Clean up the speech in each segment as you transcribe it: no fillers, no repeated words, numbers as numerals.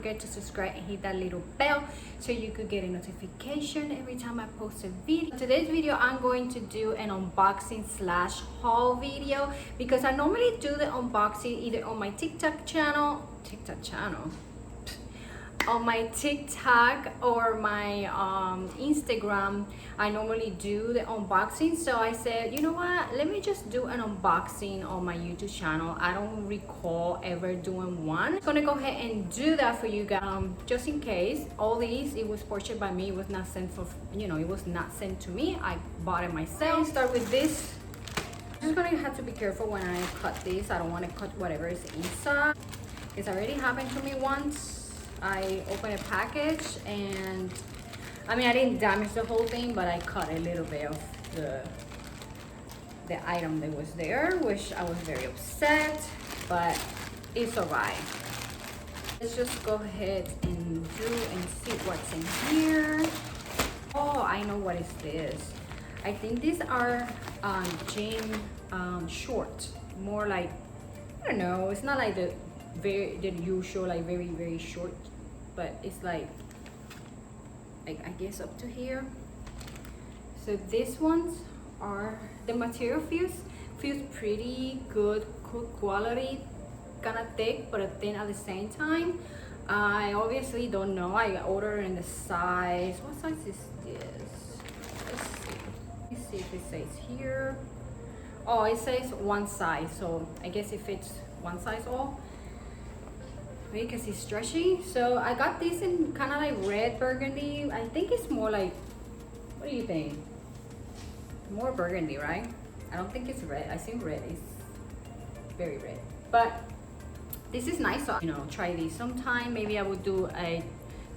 forget to subscribe and hit that little bell so you could get a notification every time I post a video. Today's video, I'm going to do an unboxing slash haul video because I normally do the unboxing either on my TikTok channel, on my TikTok or my Instagram. I normally do the unboxing, so I said, you know what, let me just do an unboxing on my YouTube channel. I don't recall ever doing one. I'm gonna go ahead and do that for you guys, just in case. All these, it was purchased by me, it was not sent for, it was not sent to me. I bought it myself. Start with this. I'm just gonna have to be careful when I cut this. I don't want to cut whatever is inside. It's already happened to me once. I opened a package and I didn't damage the whole thing, but I cut a little bit of the item that was there, which I was very upset, but it's alright. Let's just go ahead and see what's in here. Oh, I know what is this. I think these are gym shorts, more like, I don't know, it's not like the usual, like very short, but it's like I guess up to here. So these ones are, the material feels pretty good quality, kind of thick but thin at the same time. I obviously don't know. I ordered in the size, what size is this? Let's see if it says here. Oh, it says one size, so I guess it fits one size all because it's stretchy. So I got this in kind of like red burgundy. I think it's more like, what do you think? More burgundy, right? I don't think it's red. I think red is very red, but this is nice. So try these sometime. Maybe I would do a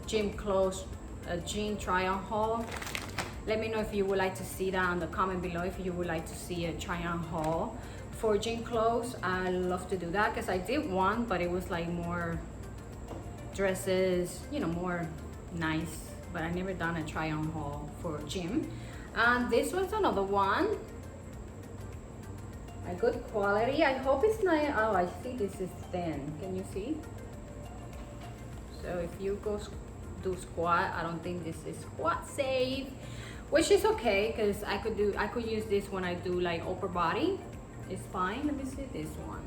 gym clothes, a gym try on haul. Let me know if you would like to see that on the comment below. If you would like to see a try on haul for gym clothes, I love to do that because I did one, but it was like more dresses, more nice, but I never done a try on haul for gym. And this was another one, a good quality. I hope it's not, oh, I see this is thin. Can you see? So if you go do squat, I don't think this is squat safe, which is okay because I could use this when I do like upper body. It's fine. Let me see this one.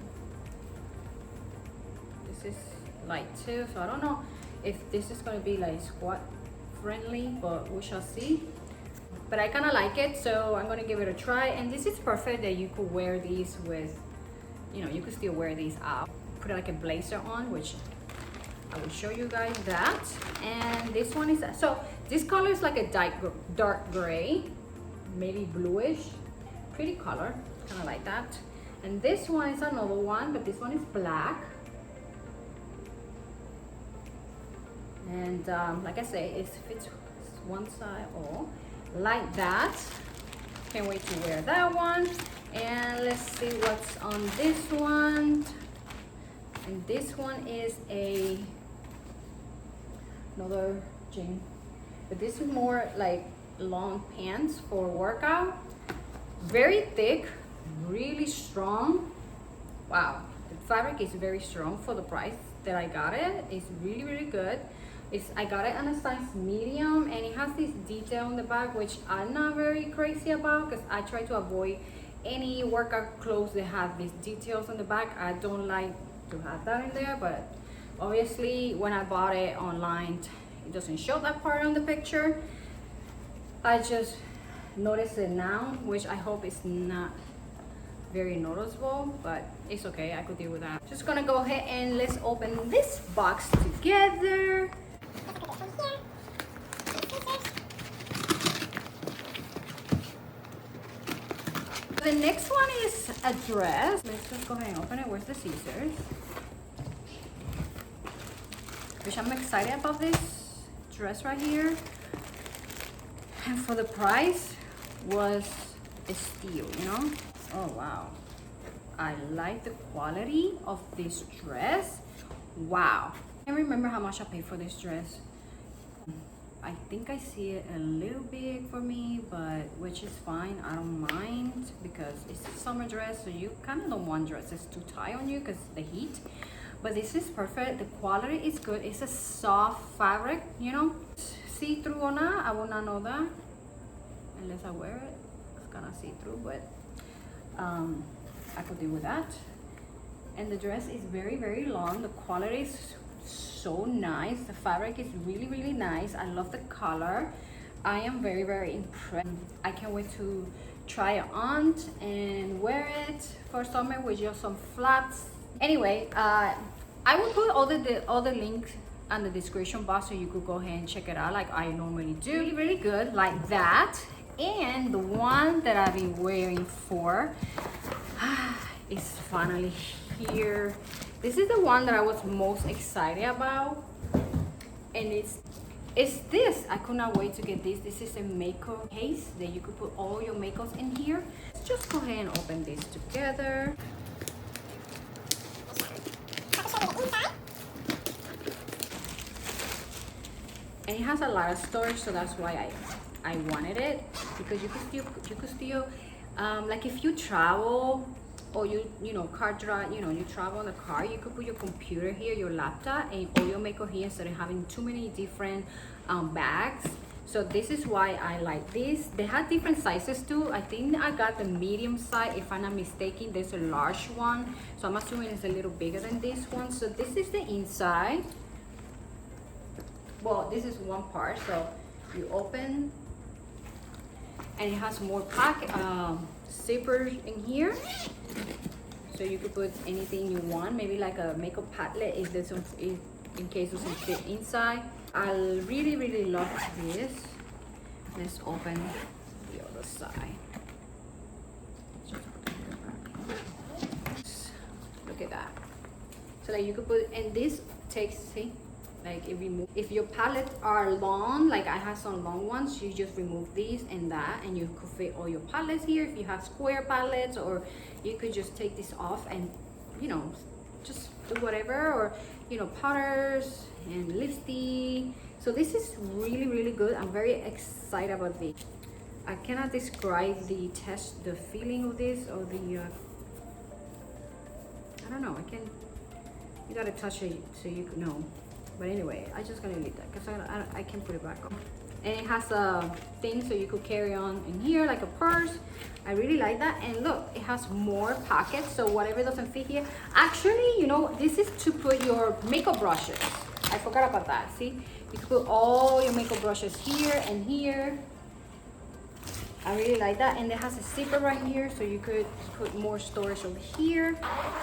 This is light too, so I don't know if this is going to be like squat friendly, but we shall see. But I kind of like it, so I'm going to give it a try. And this is perfect that you could wear these with, you could still wear these out, put like a blazer on, which I will show you guys that. And this one is, so this color is like a dark gray, maybe bluish, pretty color, kind of like that. And this one is another one, but this one is black. And like I say, it fits one side all like that. Can't wait to wear that one. And let's see what's on this one. And this one is another jean, but this is more like long pants for workout. Very thick, really strong. Wow, the fabric is very strong for the price that I got it. It's really good. I got it in a size medium, and it has this detail on the back, which I'm not very crazy about because I try to avoid any workout clothes that have these details on the back. I don't like to have that in there, but obviously when I bought it online, it doesn't show that part on the picture. I just noticed it now, which I hope is not very noticeable, but it's okay. I could deal with that. Just gonna go ahead and let's open this box together. The next one is a dress. Let's just go ahead and open it. Where's the scissors? Which I'm excited about this dress right here. And for the price was a steal, Oh wow. I like the quality of this dress. Wow. I can't remember how much I paid for this dress. I think I see it a little big for me, but which is fine. I don't mind because it's a summer dress, so you kind of don't want dresses too tight on you because the heat. but this is perfect. The quality is good. It's a soft fabric, you know, see-through or not, I will not know that unless I wear it. It's kind of see-through, but I could deal with that. And the dress is very, very long. The quality is so nice. The fabric is really, really nice. I love the color. I am very, very impressed. I can't wait to try it on and wear it for summer with just some flats. Anyway, I will put all the links on the description box so you could go ahead and check it out like I normally do. Really, really good, like that. And the one that I've been wearing for is finally here. This is the one that I was most excited about, and it's this. I could not wait to get this. This is a makeup case that you could put all your makeups in here. Let's just go ahead and open this together. And it has a lot of storage, so that's why I wanted it, because you could still like if you travel or you know car drive, you know, you travel in the car, you could put your computer here, your laptop, and all your makeup here instead of having too many different bags. So this is why I like this. They have different sizes too. I think I got the medium size, if I'm not mistaken. There's a large one, so I'm assuming it's a little bigger than this one. So this is the inside. Well, this is one part, so you open and it has more pocket zippers in here, so you could put anything you want, maybe like a makeup palette if there's some, in case of some fit inside. I really, really love this. Let's open the other side. Look at that. So like you could put, and this takes, see, like if your palettes are long, like I have some long ones, you just remove these and that, and you could fit all your palettes here. If you have square palettes, or you could just take this off and, you know, just do whatever, or you know, powders and lipstick. So this is really, really good. I'm very excited about this. I cannot describe the feeling of this, or the I don't know. You gotta touch it so you can know. But anyway, I just gonna leave that because I can put it back on. And it has a thing so you could carry on in here like a purse. I really like that. And look, it has more pockets, so whatever doesn't fit here. Actually, you know, this is to put your makeup brushes. I forgot about that. See, you can put all your makeup brushes here and here. I really like that. And it has a zipper right here, so you could put more storage over here.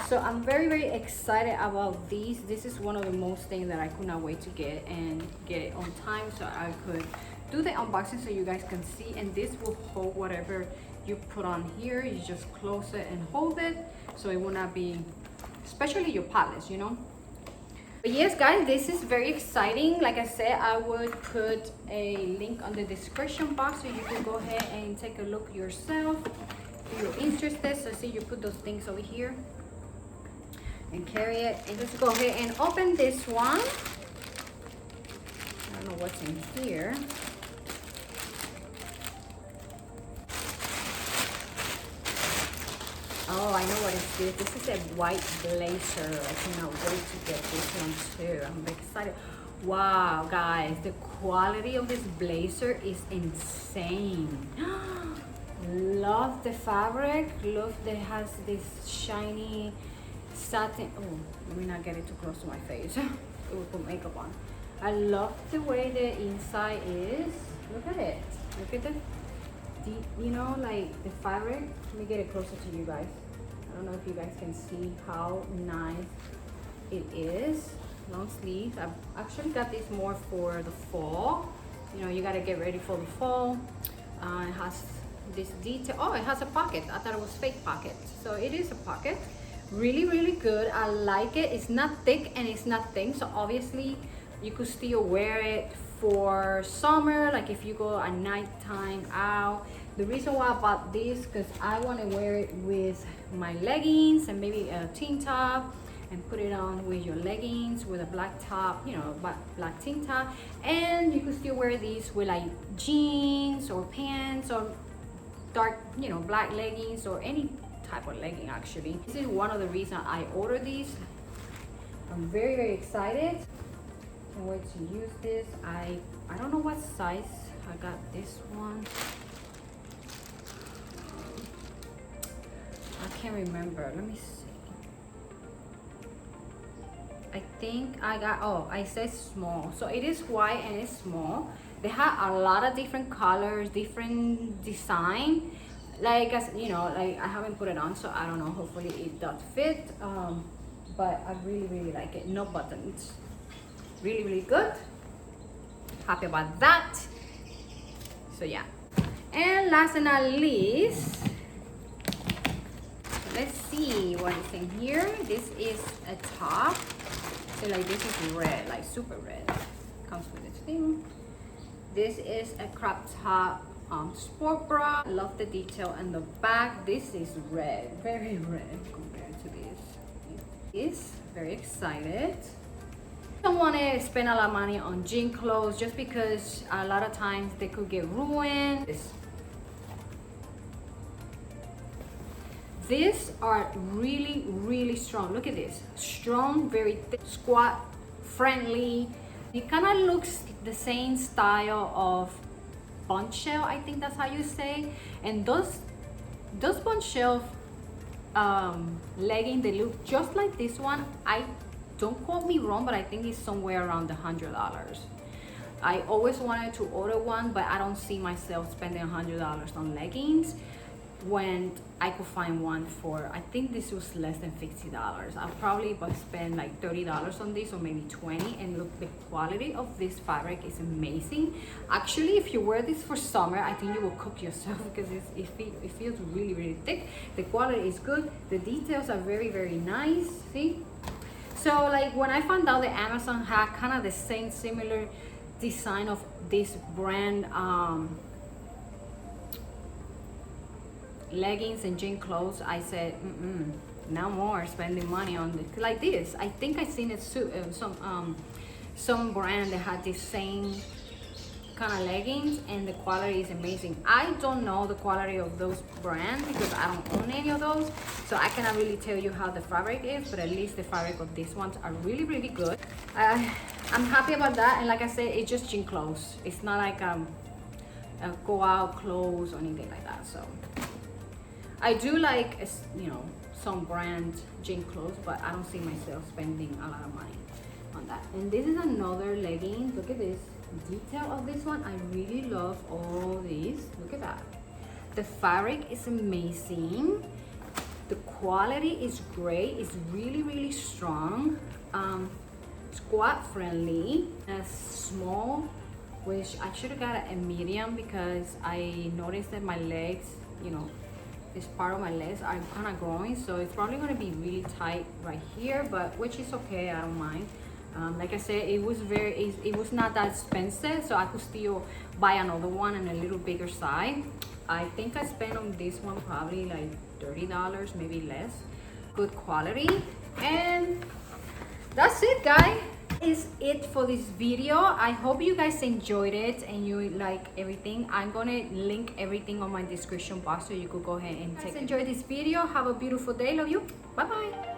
So I'm very, very excited about these. This is one of the most things that I could not wait to get, and get it on time so I could do the unboxing so you guys can see. And this will hold whatever you put on here. You just close it and hold it, so it will not be, especially your palettes, you know. But yes, guys, this is very exciting. Like I said, I would put a link on the description box so you can go ahead and take a look yourself if you're interested. So see, you put those things over here and carry it. And just go ahead and open this one. I don't know what's in here. Oh, I know what it's this. This is a white blazer. I cannot wait to get this one too. I'm excited. Wow, guys, the quality of this blazer is insane. Love the fabric. Love that it has this shiny satin. Oh, let me not get it too close to my face. It will put makeup on. I love the way the inside is. Look at it. Look at the you know, like the fabric. Let me get it closer to you guys. I don't know if you guys can see how nice it is. Long sleeves. I've actually got this more for the fall. You know, you got to get ready for the fall. It has this detail. Oh, it has a pocket. I thought it was fake pocket. So it is a pocket. Really, really good. I like it. It's not thick and it's not thin, so obviously you could still wear it for summer, like if you go at nighttime out. The reason why I bought this, because I want to wear it with my leggings and maybe a tank top, and put it on with your leggings with a black top, you know, black tank top. And you could still wear these with like jeans or pants or dark, you know, black leggings or any type of legging. Actually, this is one of the reasons I ordered these. I'm very, very excited. Can't wait to use this. I don't know what size I got this one. I can't remember. Let me see. I think I got, oh, I said small. So it is white and it's small. They have a lot of different colors, different design. Like, as you know, like I haven't put it on, so I don't know. Hopefully it does fit. But I really, really like it. No buttons. Really, really good. Happy about that. So yeah. And last and not least, let's see what is in here. This is a top. So like this is red, like super red. Comes with this thing. This is a crop top sport bra. I love the detail in the back. This is red, very red compared to this. Is very excited. I don't want to spend a lot of money on jean clothes just because a lot of times they could get ruined. These are really, really strong. Look at this. Strong, very thick, squat friendly. It kind of looks the same style of bunch shell, I think that's how you say. And those bunch shell leggings, they look just like this one. I don't quote me wrong, but I think it's somewhere around $100. I always wanted to order one, but I don't see myself spending $100 on leggings when I could find one for, I think this was less than $50. I'll probably spend like $30 on this, or maybe 20. And look, the quality of this fabric is amazing. Actually, if you wear this for summer, I think you will cook yourself because it feels really, really thick. The quality is good. The details are very, very nice. See? So like when I found out that Amazon had kind of the same similar design of this brand leggings and jean clothes, I said no more spending money on this like this. I think I seen it some brand that had the same kind of leggings, and the quality is amazing. I don't know the quality of those brands because I don't own any of those, so I cannot really tell you how the fabric is, but at least the fabric of these ones are really, really good. I'm happy about that. And like I said, it's just jean clothes. It's not like a go out clothes or anything like that. So I do like, you know, some brand jean clothes, but I don't see myself spending a lot of money on that. And this is another legging. Look at this detail of this one. I really love all these. Look at that. The fabric is amazing. The quality is great. It's really, really strong. Squat friendly. A small, which I should have got a medium because I noticed that my legs, you know, this part of my legs are kind of growing, so it's probably going to be really tight right here, but which is okay. I don't mind. Like I said, it was not that expensive, so I could still buy another one in a little bigger size. I think I spent on this one probably like $30, maybe less. Good quality. And that's it, guys. Is it for this video. I hope you guys enjoyed it and you like everything. I'm gonna link everything on my description box so you could go ahead and enjoy this video. Have a beautiful day. Love you. Bye bye.